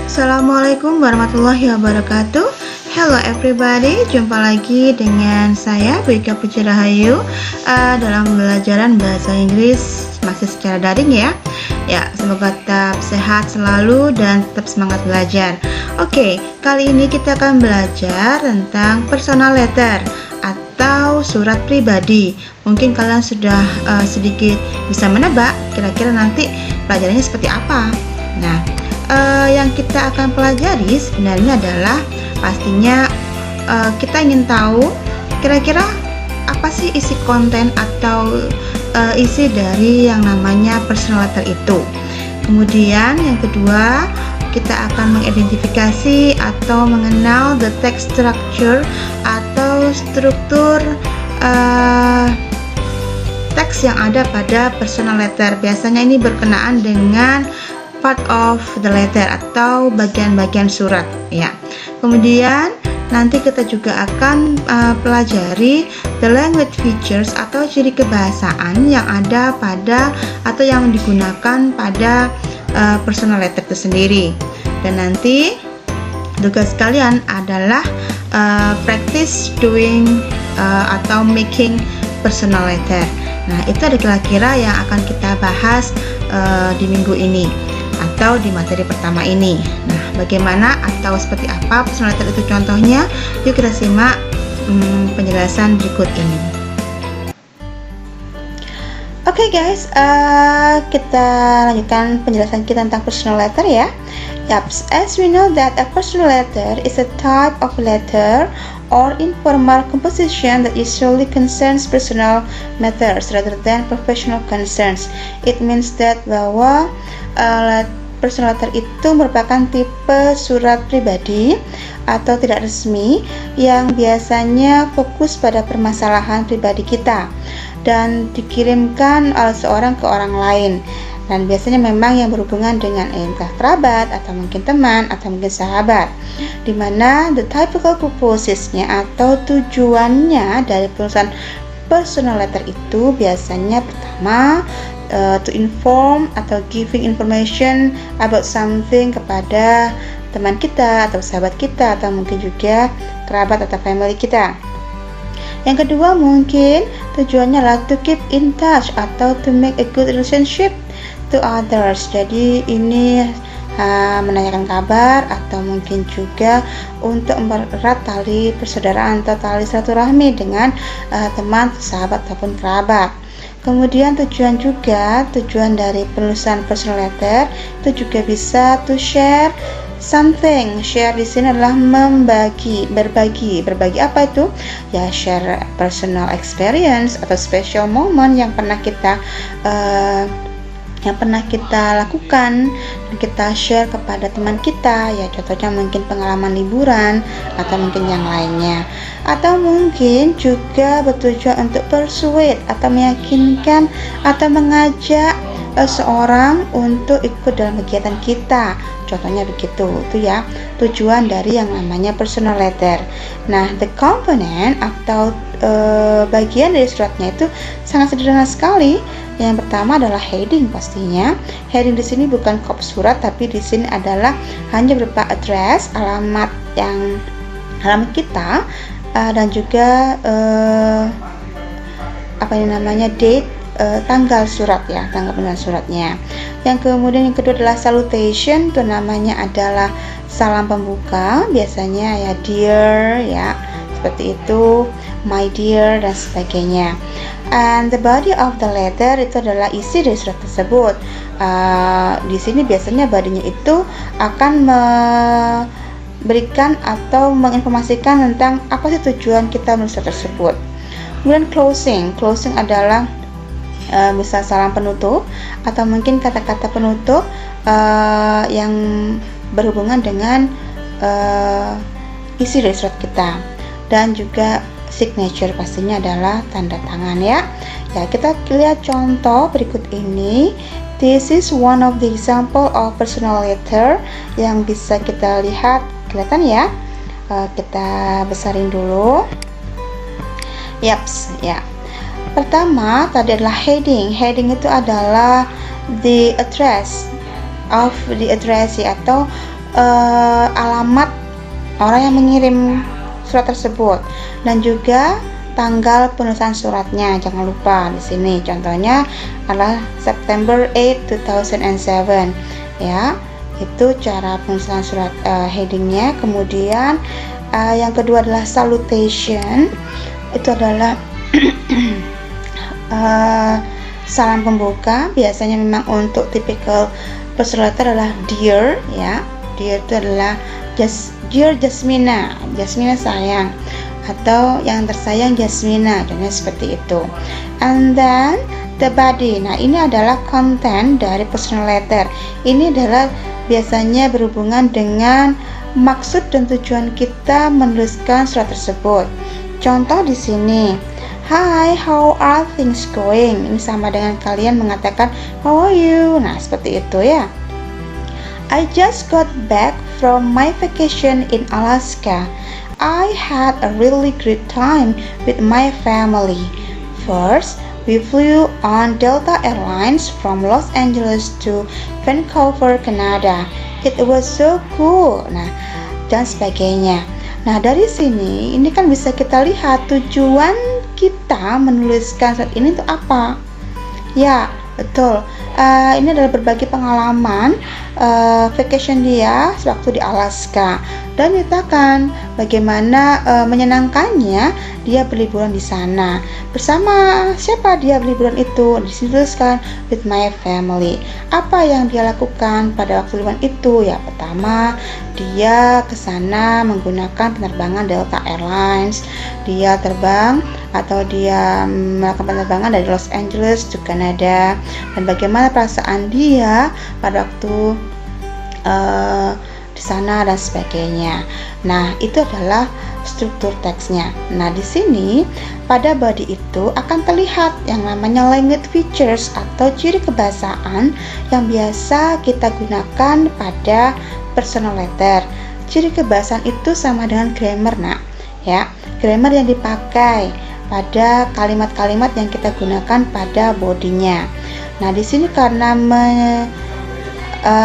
Assalamualaikum warahmatullahi wabarakatuh. Hello everybody, jumpa lagi dengan saya Wika Puji Rahayu dalam pembelajaran bahasa Inggris masih secara daring ya. Ya, semoga tetap sehat selalu dan tetap semangat belajar. Oke, kali ini kita akan belajar tentang personal letter atau surat pribadi. Mungkin kalian sudah sedikit bisa menebak kira-kira nanti pelajarannya seperti apa. Nah, yang kita akan pelajari sebenarnya adalah pastinya kita ingin tahu kira-kira apa sih isi konten atau isi dari yang namanya personal letter itu. Kemudian yang kedua, kita akan mengidentifikasi atau mengenal the text structure atau struktur teks yang ada pada personal letter. Biasanya ini berkenaan dengan part of the letter atau bagian-bagian surat ya. Kemudian nanti kita juga akan pelajari the language features atau ciri kebahasaan yang ada pada atau yang digunakan pada personal letter itu sendiri. Dan nanti tugas kalian adalah practice doing atau making personal letter. Nah, itu ada kira-kira yang akan kita bahas di minggu ini atau di materi pertama ini. Nah, bagaimana atau seperti apa personal letter itu contohnya? Yuk kita simak penjelasan berikut ini. Oke guys, kita lanjutkan penjelasan kita tentang personal letter ya. Yaps, as we know that a personal letter is a type of letter or informal composition that usually concerns personal matters rather than professional concerns. It means that bahwa personal letter itu merupakan tipe surat pribadi atau tidak resmi yang biasanya fokus pada permasalahan pribadi kita dan dikirimkan oleh seorang ke orang lain, dan biasanya memang yang berhubungan dengan entah kerabat atau mungkin teman atau mungkin sahabat, dimana the typical purpose-nya atau tujuannya dari penulisan personal letter itu biasanya pertama to inform atau giving information about something kepada teman kita atau sahabat kita atau mungkin juga kerabat atau family kita. Yang kedua mungkin tujuannya adalah to keep in touch atau to make a good relationship to others. Jadi ini menanyakan kabar atau mungkin juga untuk mempererat tali persaudaraan atau tali silaturahmi dengan teman, sahabat ataupun kerabat. Kemudian tujuan dari penulisan personal letter itu juga bisa to share something. Share di sini adalah berbagi apa itu? Ya, share personal experience atau special moment yang pernah kita lakukan dan kita share kepada teman kita ya, contohnya mungkin pengalaman liburan atau mungkin yang lainnya, atau mungkin juga bertujuan untuk persuade atau meyakinkan atau mengajak seorang untuk ikut dalam kegiatan kita, contohnya begitu. Itu ya tujuan dari yang namanya personal letter. Nah, the component atau bagian dari suratnya itu sangat sederhana sekali. Yang pertama adalah heading pastinya. Heading di sini bukan kop surat, tapi di sini adalah hanya berupa address, alamat kita, dan juga date, tanggal surat ya, tanggal penulisan suratnya. Yang kemudian yang kedua adalah salutation, itu namanya adalah salam pembuka, biasanya ya dear ya, seperti itu, my dear dan sebagainya. And the body of the letter itu adalah isi dari surat tersebut. Di sini biasanya bodinya itu akan memberikan atau menginformasikan tentang apa sih tujuan kita menulis surat tersebut. Kemudian closing adalah misal salam penutup atau mungkin kata-kata penutup yang berhubungan dengan isi dari surat kita. Dan juga signature pastinya adalah tanda tangan ya. Ya, kita lihat contoh berikut ini. This is one of the example of personal letter yang bisa kita lihat, kelihatan ya. Kita besarin dulu. Yaps, ya. Pertama tadi adalah heading. Heading itu adalah the address of the address atau alamat orang yang mengirim surat tersebut dan juga tanggal penulisan suratnya. Jangan lupa di sini contohnya adalah September 8, 2007 ya. Itu cara penulisan surat headingnya. Kemudian yang kedua adalah salutation. Itu adalah salam pembuka. Biasanya memang untuk typical personal letter adalah dear ya. Dear itu adalah dear Jasmina, Jasmina sayang, atau yang tersayang Jasmina, contohnya seperti itu. And then the body. Nah, ini adalah konten dari personal letter. Ini adalah biasanya berhubungan dengan maksud dan tujuan kita menuliskan surat tersebut. Contoh di sini, hi, how are things going? Ini sama dengan kalian mengatakan how are you. Nah, seperti itu ya. I just got back from my vacation in Alaska. I had a really great time with my family. First, we flew on Delta Airlines from Los Angeles to Vancouver, Canada. It was so cool. Nah, dan sebagainya. Nah, dari sini ini kan bisa kita lihat tujuan kita menuliskan surat ini untuk apa. Ya, betul. Ini adalah berbagi pengalaman vacation dia sewaktu di Alaska, dan nyatakan bagaimana menyenangkannya dia berliburan di sana. Bersama siapa dia berliburan itu? Dituliskan with my family. Apa yang dia lakukan pada waktu liburan itu? Ya, pertama dia ke sana menggunakan penerbangan Delta Airlines. Dia terbang atau dia melakukan penerbangan dari Los Angeles to Canada, dan bagaimana perasaan dia pada waktu di sana dan sebagainya. Nah, itu adalah struktur teksnya. Nah, di sini pada body itu akan terlihat yang namanya language features atau ciri kebahasaan yang biasa kita gunakan pada personal letter. Ciri kebahasaan itu sama dengan grammar, nak. Ya, grammar yang dipakai pada kalimat-kalimat yang kita gunakan pada bodinya. Nah, di sini karena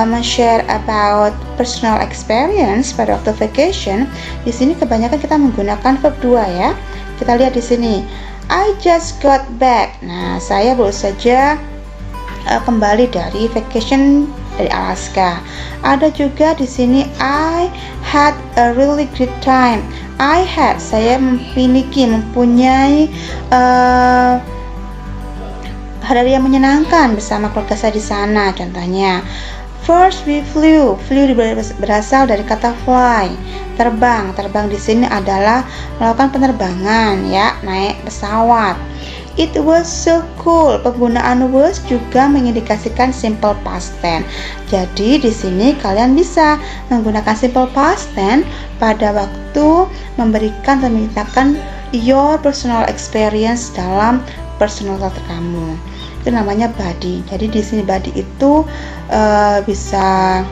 men-share about personal experience pada waktu vacation, di sini kebanyakan kita menggunakan verb 2 ya. Kita lihat di sini, I just got back. Nah, saya baru saja kembali dari vacation dari Alaska. Ada juga di sini I had a really great time. I had, saya mempunyai hari yang menyenangkan bersama keluarga saya di sana. Contohnya, first we flew. Flew berasal dari kata fly, terbang. Terbang di sini adalah melakukan penerbangan, ya, naik pesawat. It was so cool. Penggunaan was juga mengindikasikan simple past tense. Jadi di sini kalian bisa menggunakan simple past tense pada waktu memberikan dan menceritakan your personal experience dalam personal letter kamu. Itu namanya body. Jadi di sini body itu bisa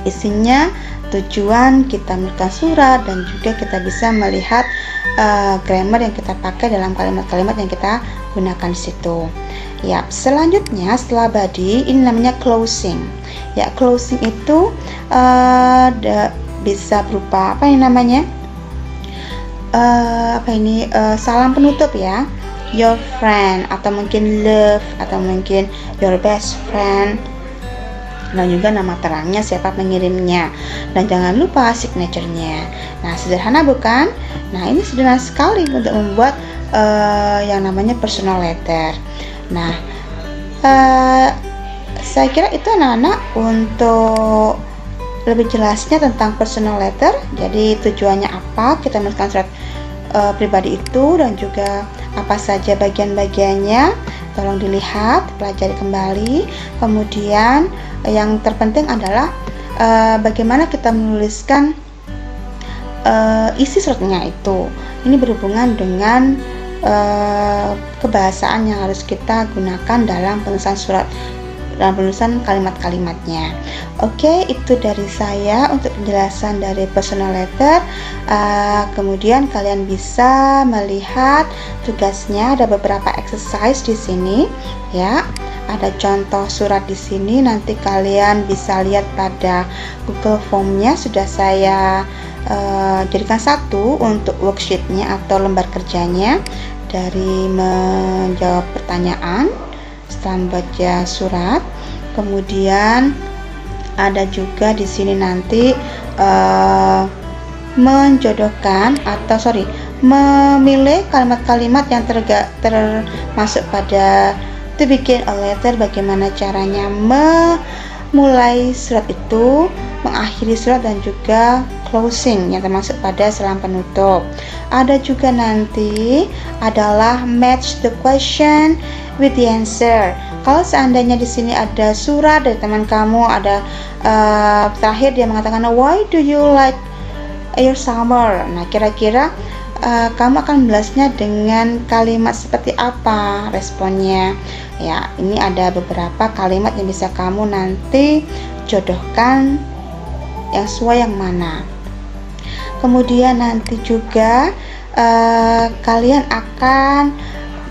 isinya tujuan kita menuliskan surat, dan juga kita bisa melihat grammar yang kita pakai dalam kalimat-kalimat yang kita gunakan di situ. Ya, selanjutnya setelah body ini namanya closing. Ya, closing itu bisa berupa apa yang namanya? Salam penutup ya. Your friend, atau mungkin love, atau mungkin your best friend, dan juga nama terangnya siapa pengirimnya, dan jangan lupa signature-nya. Nah, sederhana bukan? Nah, ini sederhana sekali untuk membuat yang namanya personal letter. Nah, saya kira itu anak-anak untuk lebih jelasnya tentang personal letter. Jadi tujuannya apa kita menuliskan surat pribadi itu, dan juga apa saja bagian-bagiannya. Tolong dilihat, pelajari kembali. Kemudian yang terpenting adalah bagaimana kita menuliskan isi suratnya itu. Ini berhubungan dengan kebahasaan yang harus kita gunakan dalam penulisan surat, dalam penulisan kalimat-kalimatnya. Oke, itu dari saya untuk penjelasan dari personal letter. Kemudian kalian bisa melihat tugasnya, ada beberapa exercise di sini ya. ada contoh surat di sini. Nanti kalian bisa lihat pada Google Formnya sudah saya jadikan satu untuk worksheetnya atau lembar kerjanya, dari menjawab pertanyaan setelah membaca surat. Kemudian ada juga di sini nanti menjodohkan atau memilih kalimat-kalimat yang termasuk pada to begin a letter, bagaimana caranya memulai surat itu, mengakhiri surat, dan juga closing yang termasuk pada salam penutup. Ada juga nanti adalah match the question with the answer. Kalau seandainya di sini ada surat dari teman kamu, ada terakhir dia mengatakan why do you like your summer. Nah, kira-kira kamu akan membalasnya dengan kalimat seperti apa responnya. Ya, ini ada beberapa kalimat yang bisa kamu nanti jodohkan yang sesuai yang mana. Kemudian nanti juga kalian akan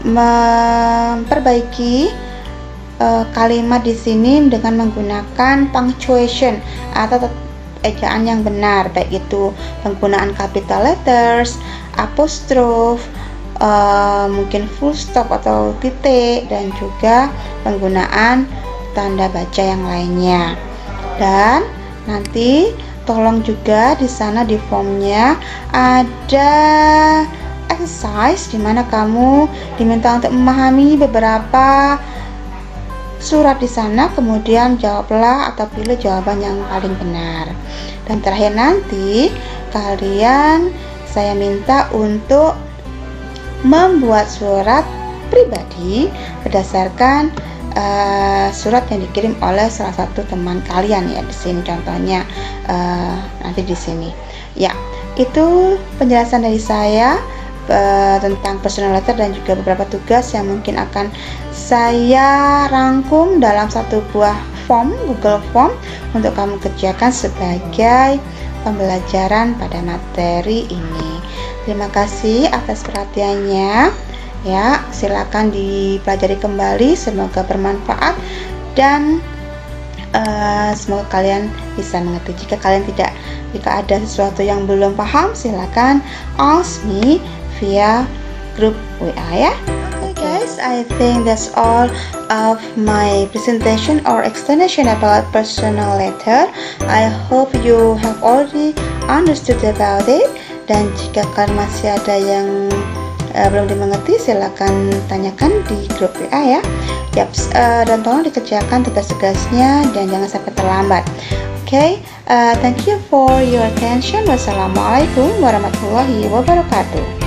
memperbaiki kalimat di sini dengan menggunakan punctuation atau ejaan yang benar, baik itu penggunaan capital letters, apostrophe, mungkin full stop atau titik, dan juga penggunaan tanda baca yang lainnya. Dan nanti tolong juga di sana di formnya ada exercise di mana kamu diminta untuk memahami beberapa surat di sana, kemudian jawablah atau pilih jawaban yang paling benar. Dan terakhir nanti saya minta untuk membuat surat pribadi berdasarkan surat yang dikirim oleh salah satu teman kalian, ya. Di sini contohnya nanti di sini. Ya, itu penjelasan dari saya tentang personal letter dan juga beberapa tugas yang mungkin akan saya rangkum dalam satu buah form, Google Form, untuk kamu kerjakan sebagai pembelajaran pada materi ini. Terima kasih atas perhatiannya. Ya, silakan dipelajari kembali, semoga bermanfaat dan semoga kalian bisa mengerti. Jika ada sesuatu yang belum paham, silakan ask me via grup WA, ya. Okay guys, I think that's all of my presentation or explanation about personal letter. I hope you have already understood about it. Dan jika kalian masih ada yang belum dimengerti, silakan tanyakan di grup WA, ya. Yaps, dan tolong dikerjakan tugas-tugasnya dan jangan sampai terlambat. Okay, thank you for your attention. Wassalamualaikum warahmatullahi wabarakatuh.